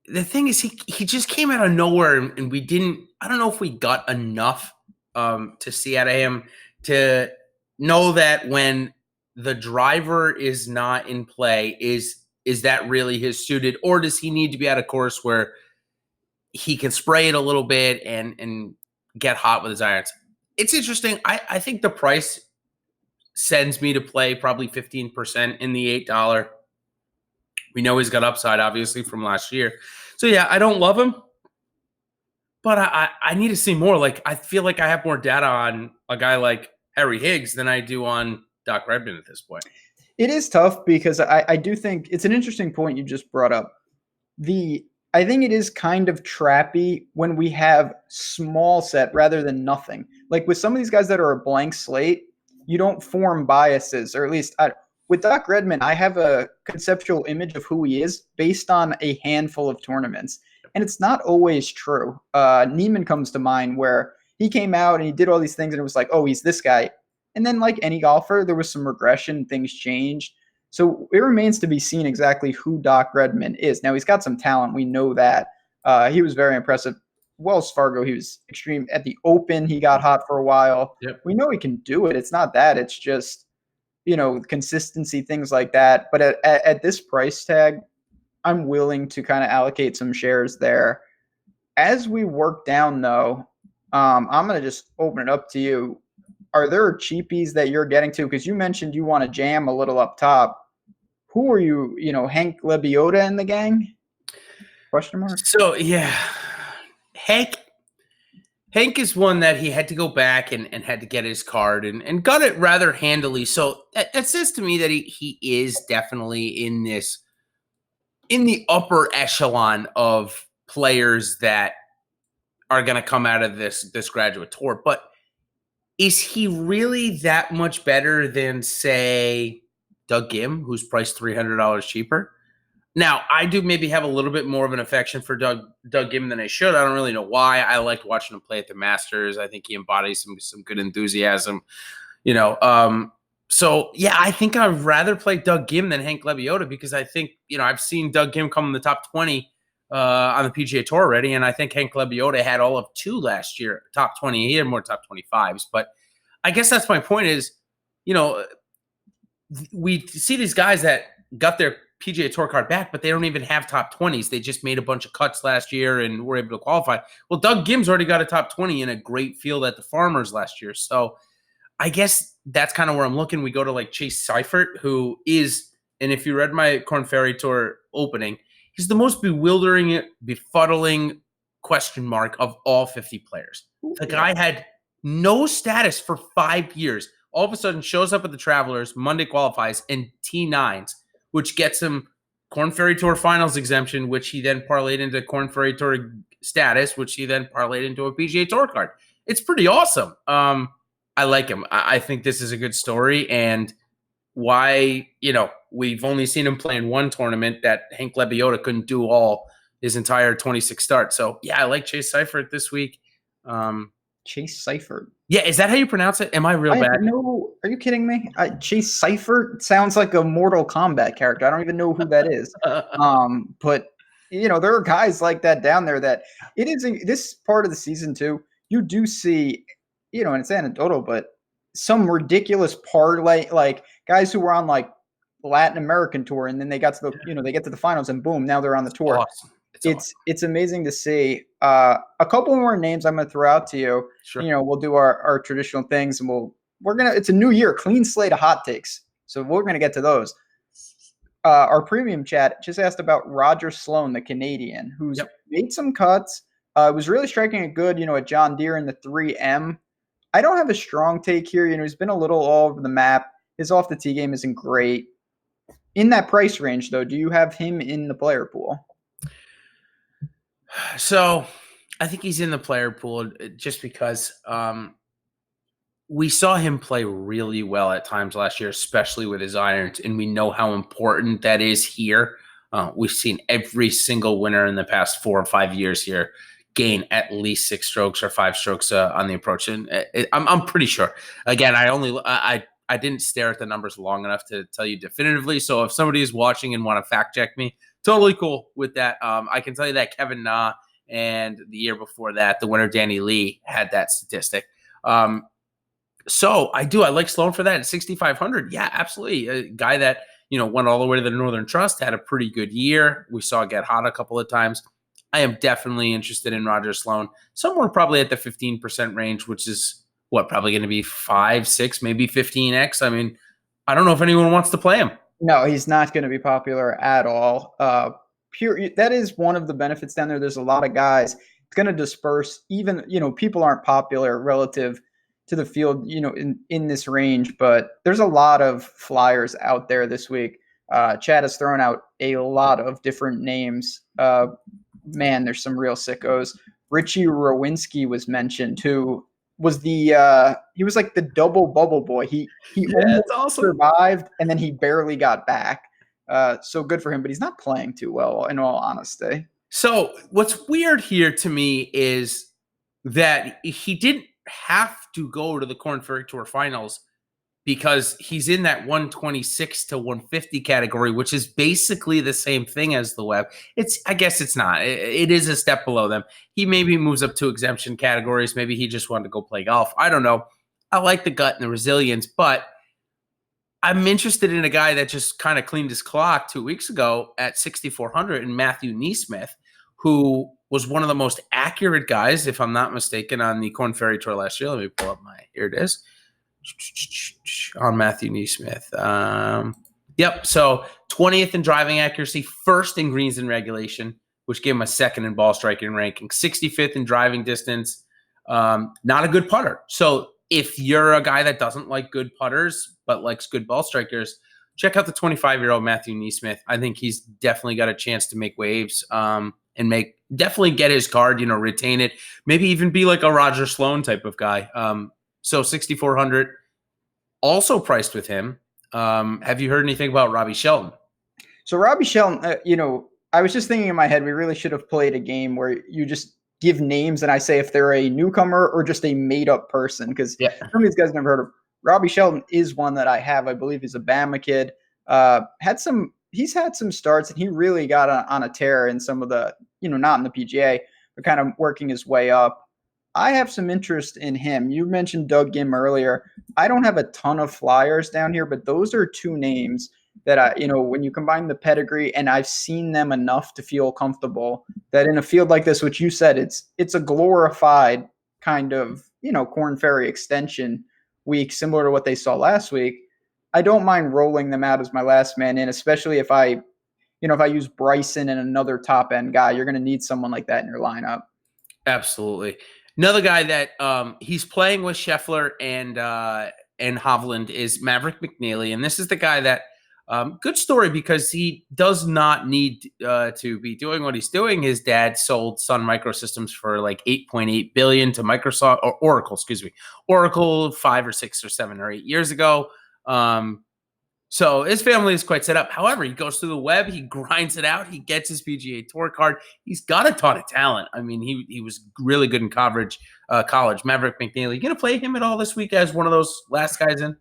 the thing is, he just came out of nowhere, and we didn't. I don't know if we got enough to see out of him to know that when the driver is not in play, is that really his suited, or does he need to be at a course where he can spray it a little bit and get hot with his irons? It's interesting. I think the price sends me to play probably 15% in the $8. We know he's got upside, obviously, from last year. So, yeah, I don't love him, but I need to see more. Like, I feel like I have more data on a guy like Harry Higgs than I do on Doc Redman at this point. It is tough, because I do think it's an interesting point you just brought up. I think it is kind of trappy when we have small set rather than nothing. Like with some of these guys that are a blank slate, you don't form biases, or at least with Doc Redman, I have a conceptual image of who he is based on a handful of tournaments. And it's not always true. Neiman comes to mind, where he came out and he did all these things and it was like, oh, he's this guy. And then, like any golfer, there was some regression, things changed. So it remains to be seen exactly who Doc Redman is. Now, he's got some talent. We know that. He was very impressive. Wells Fargo, he was extreme. At the Open, he got hot for a while. Yep. We know he can do it. It's not that. It's just, consistency, things like that. But at this price tag, I'm willing to kind of allocate some shares there. As we work down, though, I'm going to just open it up to you. Are there cheapies that you're getting to? Because you mentioned you want to jam a little up top. Who are you, Hank Lebioda in the gang? Question mark? So, yeah. Hank is one that he had to go back and had to get his card and got it rather handily. So that says to me that he is definitely in the upper echelon of players that are going to come out of this graduate tour. But is he really that much better than, say, Doug Ghim, who's priced $300 cheaper? Now, I do maybe have a little bit more of an affection for Doug Ghim than I should. I don't really know why. I liked watching him play at the Masters. I think he embodies some good enthusiasm. So yeah, I think I'd rather play Doug Ghim than Hank Lebioda because I think, I've seen Doug Ghim come in the top 20 on the PGA Tour already, and I think Hank Lebioda had all of 2 last year, top 20. He had more top 25s, but I guess that's my point is, we see these guys that got their PGA Tour card back, but they don't even have top 20s. They just made a bunch of cuts last year and were able to qualify. Well, Doug Ghim's already got a top 20 in a great field at the Farmers last year. So I guess that's kind of where I'm looking. We go to like Chase Seifert, who is, and if you read my Korn Ferry Tour opening, he's the most bewildering, befuddling question mark of all 50 players. The guy had no status for 5 years. All of a sudden shows up at the Travelers, Monday qualifies in T9s, which gets him Korn Ferry Tour Finals exemption, which he then parlayed into Korn Ferry Tour status, which he then parlayed into a PGA Tour card. It's pretty awesome. I like him. I think this is a good story, and why, we've only seen him play in one tournament that Hank Lebioda couldn't do all his entire 26 starts. So yeah, I like Chase Seifert this week. Chase Seifert. Yeah, is that how you pronounce it? Am I real bad? No, are you kidding me? Chase Seifert sounds like a Mortal Kombat character. I don't even know who that is. But there are guys like that down there that it is this part of the season too. You do see, and it's anecdotal, but some ridiculous parlay, like guys who were on like Latin American tour, and then they got to the, they get to the finals, and boom, now they're on the tour. Awesome. It's amazing to see. A couple more names I'm going to throw out to you. Sure. We'll do our traditional things, and it's a new year, clean slate of hot takes. So we're going to get to those. Our premium chat just asked about Roger Sloane, the Canadian, who's made some cuts. Was really striking it good, at John Deere in the 3M. I don't have a strong take here. He's been a little all over the map. His off the tee game isn't great. In that price range, though, do you have him in the player pool? So I think he's in the player pool just because we saw him play really well at times last year, especially with his irons, and we know how important that is here. We've seen every single winner in the past 4 or 5 years here gain at least 6 strokes or 5 strokes on the approach, and I'm pretty sure. Again, I didn't stare at the numbers long enough to tell you definitively. So if somebody is watching and want to fact check me, totally cool with that. I can tell you that Kevin Na and the year before that, the winner Danny Lee had that statistic. So I like Sloane for that at 6,500. Yeah, absolutely. A guy that, went all the way to the Northern Trust, had a pretty good year. We saw it get hot a couple of times. I am definitely interested in Roger Sloane, somewhere probably at the 15% range, which is probably going to be 5, 6, maybe 15x. I mean, I don't know if anyone wants to play him. No, he's not going to be popular at all. That is one of the benefits down there. There's a lot of guys. It's going to disperse. Even, people aren't popular relative to the field, in this range, but there's a lot of flyers out there this week. Chad has thrown out a lot of different names. Man, there's some real sickos. Richie Winsky was mentioned, who was he was like the double bubble boy. He almost survived, and then he barely got back. So good for him, but he's not playing too well, in all honesty. So what's weird here to me is that he didn't have to go to the Korn Ferry Tour Finals because he's in that 126 to 150 category, which is basically the same thing as the Webb. I guess it's not. It is a step below them. He maybe moves up to exemption categories. Maybe he just wanted to go play golf. I don't know. I like the gut and the resilience, but I'm interested in a guy that just kind of cleaned his clock 2 weeks ago at 6,400 in Matthew Neesmith, who was one of the most accurate guys, if I'm not mistaken, on the Korn Ferry Tour last year. Let me pull up here it is. On Matthew Neesmith. Yep. So 20th in driving accuracy, 1st in greens and regulation, which gave him a 2nd in ball striking ranking, 65th in driving distance. Not a good putter. So if you're a guy that doesn't like good putters but likes good ball strikers, check out the 25-year-old Matthew Neesmith. I think he's definitely got a chance to make waves and definitely get his card, retain it, maybe even be like a Roger Sloane type of guy. So 6,400, also priced with him. Have you heard anything about Robbie Sheldon? So Robbie Sheldon, I was just thinking in my head, we really should have played a game where you just give names and I say if they're a newcomer or just a made up person. Because some of these guys never heard of. Robbie Sheldon is one that I have. I believe he's a Bama kid. He's had some starts, and he really got on a tear in some of the, not in the PGA, but kind of working his way up. I have some interest in him. You mentioned Doug Gim earlier. I don't have a ton of flyers down here, but those are two names that when you combine the pedigree, and I've seen them enough to feel comfortable that in a field like this, which you said, it's a glorified kind of, Korn Ferry extension week, similar to what they saw last week. I don't mind rolling them out as my last man in, especially if I use Bryson and another top end guy. You're going to need someone like that in your lineup. Absolutely. Another guy that he's playing with Scheffler and Hovland is Maverick McNeely, and this is the guy that good story because he does not need to be doing what he's doing. His dad sold Sun Microsystems for like $8.8 billion to Microsoft or Oracle 5 or 6 or 7 or 8 years ago. So his family is quite set up. However, he goes through the web, he grinds it out, he gets his PGA Tour card. He's got a ton of talent. I mean, he was really good in college. Maverick McNeely, you going to play him at all this week as one of those last guys in?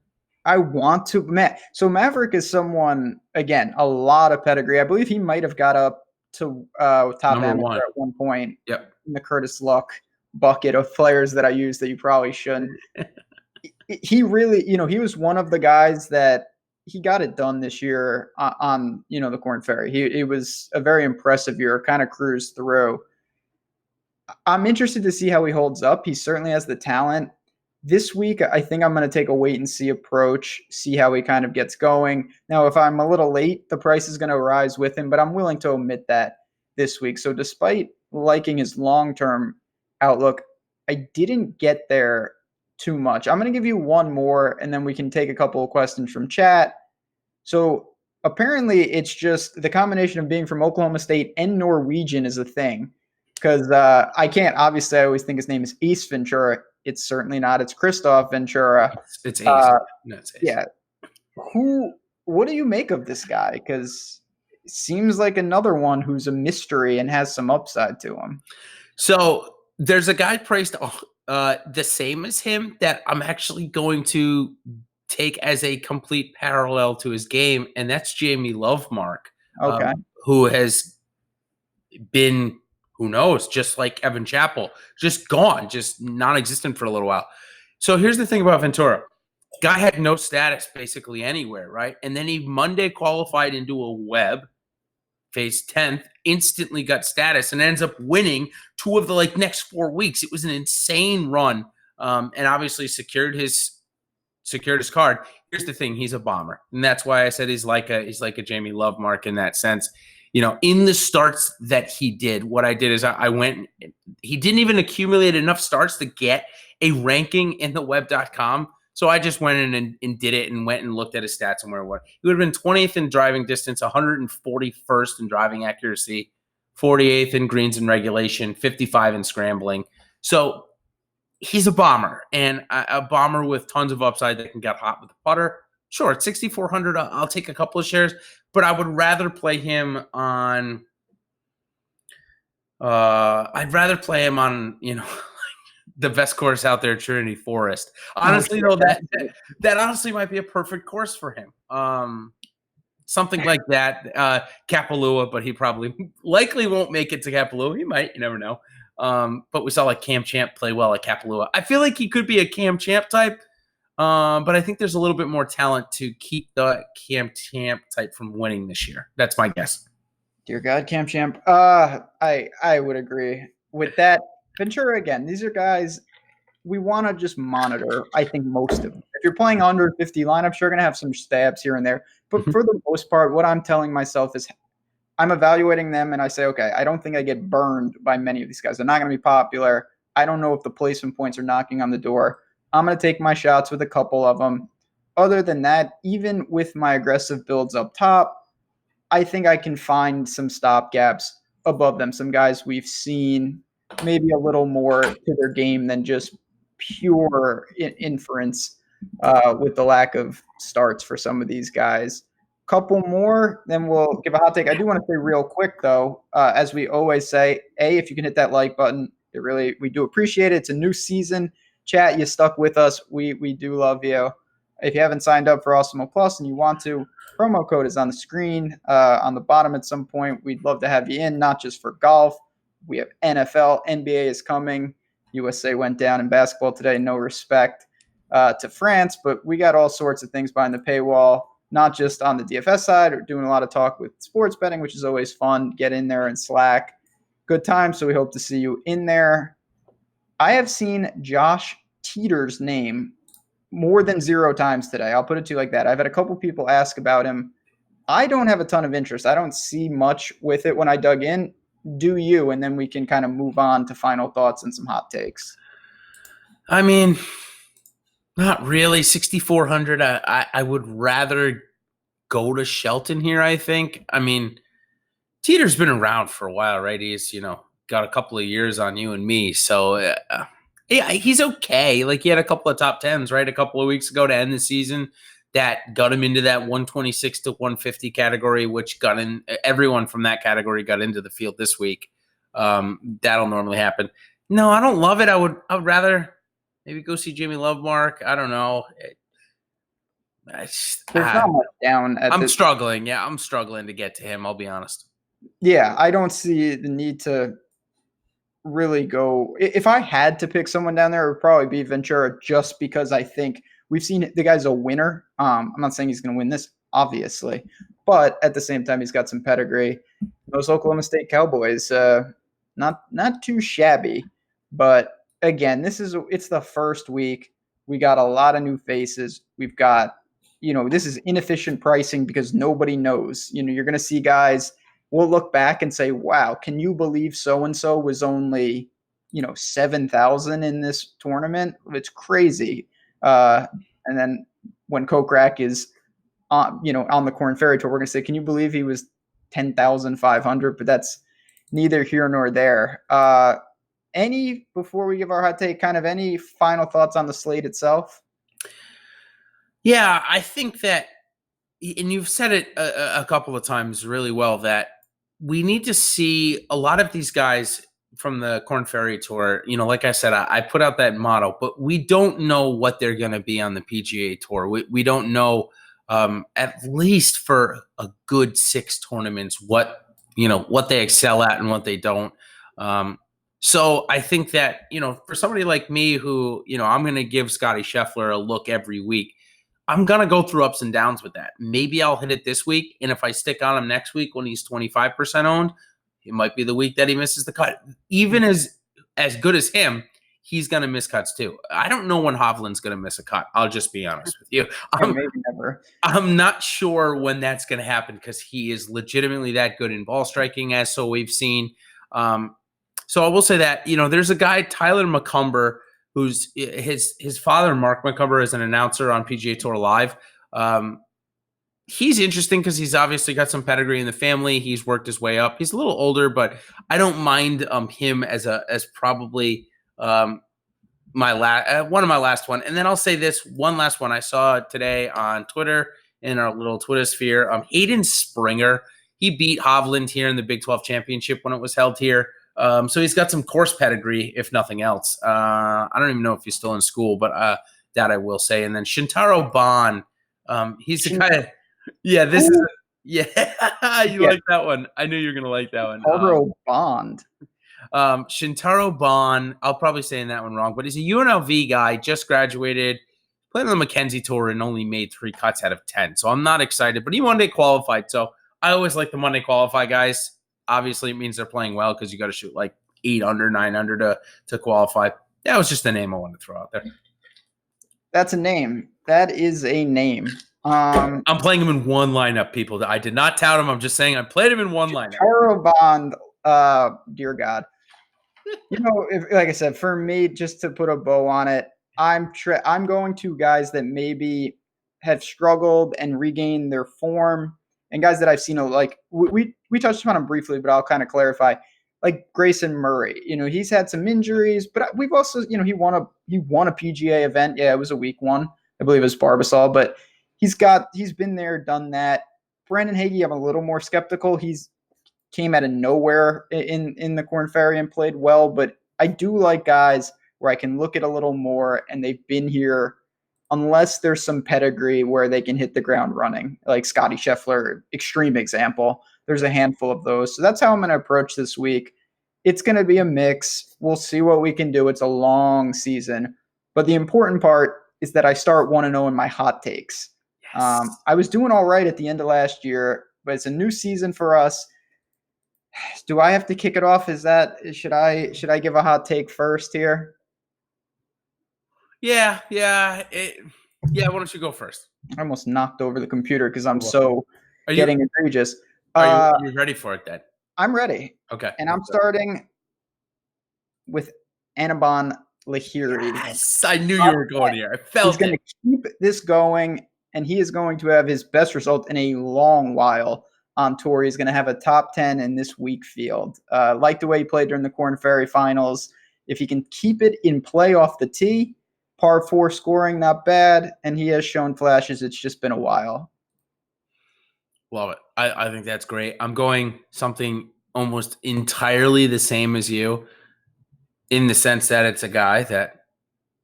I want to. So Maverick is someone, again, a lot of pedigree. I believe he might have got up to top amateur at one point. Yep. In the Curtis Luck bucket of players that I use that you probably shouldn't. He really, he was one of the guys that he got it done this year on the Korn Ferry. It was a very impressive year, kind of cruised through. I'm interested to see how he holds up. He certainly has the talent. This week, I think I'm going to take a wait and see approach, see how he kind of gets going. Now, if I'm a little late, the price is going to rise with him, but I'm willing to omit that this week. So despite liking his long-term outlook, I didn't get there too much. I'm going to give you one more, and then we can take a couple of questions from chat. So apparently it's just the combination of being from Oklahoma State and Norwegian is a thing. Because I can't, obviously, I always think his name is Ace Ventura. It's certainly not. It's Christoph Ventura. It's Ace. No, it's Ace. Yeah. What do you make of this guy? Because it seems like another one who's a mystery and has some upside to him. So there's a guy priced the same as him that I'm actually going to take as a complete parallel to his game, and that's Jamie Lovemark. Okay. Who has been, who knows, just like Evan Chappell, just gone, just non-existent for a little while. So here's the thing about Ventura. Guy had no status basically anywhere, right? And then he Monday qualified into a web, faced 10th, instantly got status, and ends up winning 2 of the next 4 weeks. It was an insane run, and obviously secured his card. Here's the thing: he's a bomber, and that's why I said he's like a Jamie Lovemark in that sense. In the starts that he did, what I did is I went. He didn't even accumulate enough starts to get a ranking in the web.com. So I just went in and did it and went and looked at his stats and where it was. He would have been 20th in driving distance, 141st in driving accuracy, 48th in greens and regulation, 55 in scrambling. So he's a bomber, and a bomber with tons of upside that can get hot with the putter. Sure, at 6,400, I'll take a couple of shares, but I would rather play him on. I'd rather play him on, the best course out there, Trinity Forest. Honestly, though, that honestly might be a perfect course for him. Something like that, Kapalua, but he probably likely won't make it to Kapalua. He might, you never know. But we saw Cam Champ play well at Kapalua. I feel like he could be a Cam Champ type. But I think there's a little bit more talent to keep the Cam Champ type from winning this year. That's my guess. Dear God, Cam Champ. I would agree with that. Ventura, again, these are guys we want to just monitor, I think, most of them. If you're playing under 50 lineups, you're going to have some stabs here and there. But for the most part, what I'm telling myself is I'm evaluating them and I say, okay, I don't think I get burned by many of these guys. They're not going to be popular. I don't know if the placement points are knocking on the door. I'm going to take my shots with a couple of them. Other than that, even with my aggressive builds up top, I think I can find some stop gaps above them. Some guys we've seen maybe a little more to their game than just pure inference with the lack of starts for some of these guys. Couple more, then we'll give a hot take. I do want to say real quick, though, as we always say, if you can hit that like button, we do appreciate it. It's a new season. Chat, you stuck with us. We do love you. If you haven't signed up for Awesemo Plus and you want to, promo code is on the screen on the bottom at some point. We'd love to have you in, not just for golf. We have NFL, NBA is coming. USA went down in basketball today. No respect to France, but we got all sorts of things behind the paywall, not just on the DFS side. We're doing a lot of talk with sports betting, which is always fun. Get in there and Slack. Good time, so we hope to see you in there. I have seen Josh Teeter's name more than 0 times today. I'll put it to you like that. I've had a couple people ask about him. I don't have a ton of interest. I don't see much with it when I dug in. Do you? And then we can kind of move on to final thoughts and some hot takes. I mean, not really. 6,400. I would rather go to Shelton here, I think. I mean, Teeter's been around for a while, right? He's, got a couple of years on you and me. So, yeah, he's okay. Like, he had a couple of top 10s, right? A couple of weeks ago to end the season that got him into that 126 to 150 category, which got in. Everyone from that category got into the field this week. That'll normally happen. No, I don't love it. I would rather maybe go see Jimmy Lovemark. I don't know. There's not much down. I'm struggling. Yeah, I'm struggling to get to him. I'll be honest. Yeah, I don't see the need to really go. If I had to pick someone down there, it would probably be Ventura, just because I think we've seen the guy's a winner. I'm not saying he's going to win this, obviously, but at the same time, he's got some pedigree. Those Oklahoma State Cowboys, not too shabby, but again, it's the first week. We got a lot of new faces. We've got, this is inefficient pricing because nobody knows. You're going to see guys. We'll look back and say, wow, can you believe so-and-so was only, 7,000 in this tournament? It's crazy. And then when Kokrak is on the Korn Ferry Tour, we're going to say, can you believe he was 10,500? But that's neither here nor there. Before we give our hot take, kind of any final thoughts on the slate itself? Yeah, I think that, and you've said it a couple of times really well, that we need to see a lot of these guys from the Korn Ferry Tour. Like I said, I put out that motto, but we don't know what they're going to be on the PGA Tour. We don't know, at least for a good 6 tournaments, what they excel at and what they don't. So I think that, for somebody like me who, I'm going to give Scotty Scheffler a look every week, I'm going to go through ups and downs with that. Maybe I'll hit it this week, and if I stick on him next week when he's 25% owned, it might be the week that he misses the cut. Even as good as him, he's going to miss cuts too. I don't know when Hovland's going to miss a cut. I'll just be honest with you. Maybe never. I'm not sure when that's going to happen because he is legitimately that good in ball striking, as so we've seen. So I will say that, there's a guy, Tyler Mccomber, who's his father, Mark Mccomber, is an announcer on PGA Tour Live. He's interesting because he's obviously got some pedigree in the family. He's worked his way up. He's a little older, but I don't mind him as probably one of my last one. And then I'll say this one last one I saw today on Twitter in our little Twitter sphere. Hayden Springer, he beat Hovland here in the Big 12 Championship when it was held here. So he's got some course pedigree, if nothing else. I don't even know if he's still in school, but that I will say. And then Shintaro Bond, he's the guy. Yeah, this is. You like that one. I knew you were going to like that one. Shintaro Bond. Shintaro Bond, I'll probably saying that one wrong, but he's a UNLV guy, just graduated, played on the Mackenzie Tour and only made 3 cuts out of 10. So I'm not excited, but he Monday qualified. So I always like the Monday qualify guys. Obviously, it means they're playing well because you got to shoot like 8 under, 9 under to qualify. That was just a name I wanted to throw out there. That's a name. That is a name. I'm playing him in one lineup, people. I did not tout him. I'm just saying I played him in one lineup. Shintaro Bond, dear God. Like I said, for me, just to put a bow on it, I'm going to guys that maybe have struggled and regained their form, and guys that I've seen like we touched upon him briefly, but I'll kind of clarify. Like Grayson Marie, he's had some injuries, but we've also, he won a PGA event. Yeah, it was a week one, I believe it was Barbasol, but he's been there, done that. Brandon Hagee, I'm a little more skeptical. He's came out of nowhere in the Korn Ferry and played well, but I do like guys where I can look at a little more, and they've been here unless there's some pedigree where they can hit the ground running, like Scotty Scheffler, extreme example. There's a handful of those. So that's how I'm going to approach this week. It's going to be a mix. We'll see what we can do. It's a long season. But the important part is that I start 1-0 in my hot takes. Yes. I was doing all right at the end of last year, but it's a new season for us. Do I have to kick it off? Should I give a hot take first here? Yeah. Why don't you go first? I almost knocked over the computer because I'm getting egregious. Are you ready for it then? I'm ready. Okay. And I'm starting with Esteban Lahiri. Yes, I knew you were going here. I felt he's going to keep this going, and he is going to have his best result in a long while on tour. He's going to have a top 10 in this week field. Like the way he played during the Korn Ferry Finals. If he can keep it in play off the tee, par 4 scoring, not bad, and he has shown flashes. It's just been a while. Love it. I think that's great. I'm going something almost entirely the same as you, in the sense that it's a guy that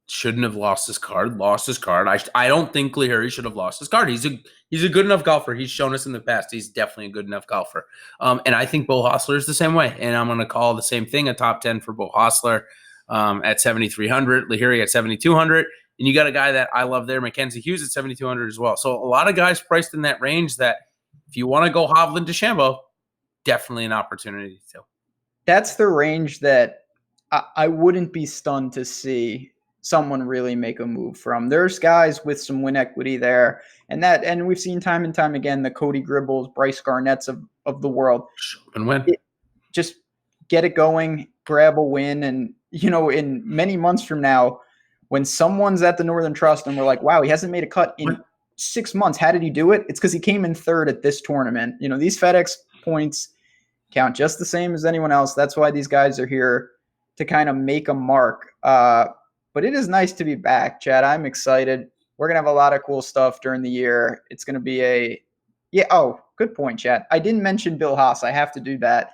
shouldn't have lost his card. I don't think Lahiri should have lost his card. He's a good enough golfer. He's shown us in the past. He's definitely a good enough golfer. And I think Beau Hossler is the same way. And I'm going to call the same thing, a top 10 for Beau Hossler at 7,300, Lahiri at 7,200. And you got a guy that I love there, Mackenzie Hughes at 7,200 as well. So a lot of guys priced in that range that if you want to go Hovland to DeChambeau, definitely an opportunity to. That's the range that I wouldn't be stunned to see someone really make a move from. There's guys with some win equity there, and we've seen time and time again the Cody Gribbles, Bryce Garnetts of the world. And win. Just get it going, grab a win, and in many months from now, when someone's at the Northern Trust and we're like, wow, he hasn't made a cut in 6 months. How did he do it? It's because he came in third at this tournament. These FedEx points count just the same as anyone else. That's why these guys are here to kind of make a mark. But it is nice to be back, Chad. I'm excited. We're going to have a lot of cool stuff during the year. It's going to be good point, Chad. I didn't mention Bill Haas. I have to do that.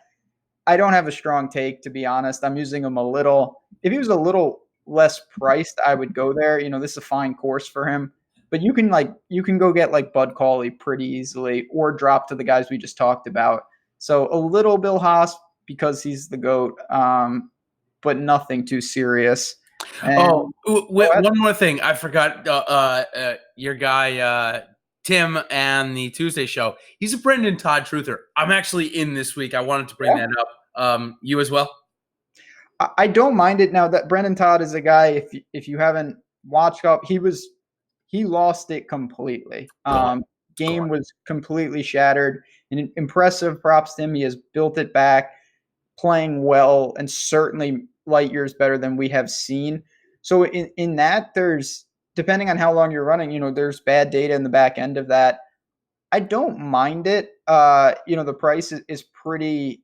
I don't have a strong take, to be honest. I'm using him a little. If he was a little less priced, I would go there. This is a fine course for him. But you can go get like Bud Cauley pretty easily, or drop to the guys we just talked about. So a little Bill Haas because he's the GOAT, but nothing too serious. And, one more thing. I forgot your guy, Tim, and the Tuesday show. He's a Brennan Todd truther. I'm actually in this week. I wanted to bring that up. You as well? I don't mind it now. That Brennan Todd is a guy, if you haven't watched up, he lost it completely. Game was completely shattered. And impressive props to him. He has built it back, playing well, and certainly light years better than we have seen. So in that, there's, depending on how long you're running, there's bad data in the back end of that. I don't mind it. The price is pretty,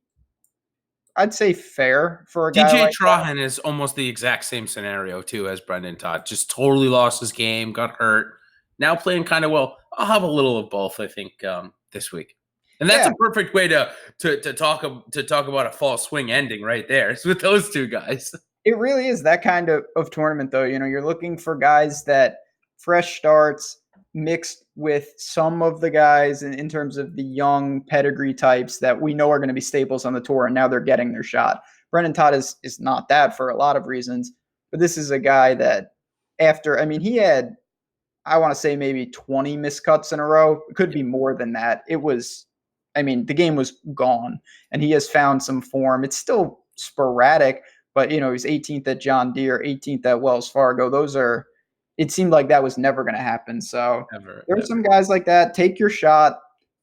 I'd say, fair for a guy DJ like Trahan that. is almost the exact same scenario too as Brennan Todd. Just totally lost his game, got hurt. Now playing kind of well. I'll have a little of both, I think, this week. And that's a perfect way to talk about a fall swing ending right there. It's with those two guys. It really is that kind of tournament, though. You're looking for guys that fresh starts mixed with some of the guys in terms of the young pedigree types that we know are going to be staples on the tour, and now they're getting their shot. Brennan Todd is not that for a lot of reasons, but this is a guy that he had, I want to say, maybe 20 miscuts in a row. It could be more than that. The game was gone, and he has found some form. It's still sporadic, but, he's 18th at John Deere, 18th at Wells Fargo. It seemed like that was never going to happen. So there's some guys like that. Take your shot.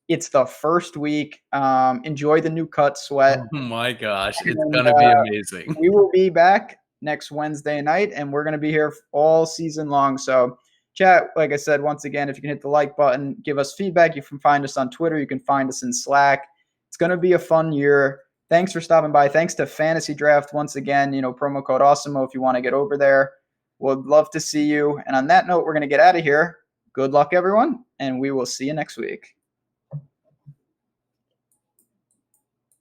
It's the first week. Enjoy the new cut sweat. Oh, my gosh. It's going to be amazing. We will be back next Wednesday night, and we're going to be here all season long. So, chat, like I said, once again, if you can hit the like button, give us feedback. You can find us on Twitter. You can find us in Slack. It's going to be a fun year. Thanks for stopping by. Thanks to Fantasydraft once again. Promo code AWESEMO if you want to get over there. We'd love to see you. And on that note, we're going to get out of here. Good luck, everyone, and we will see you next week.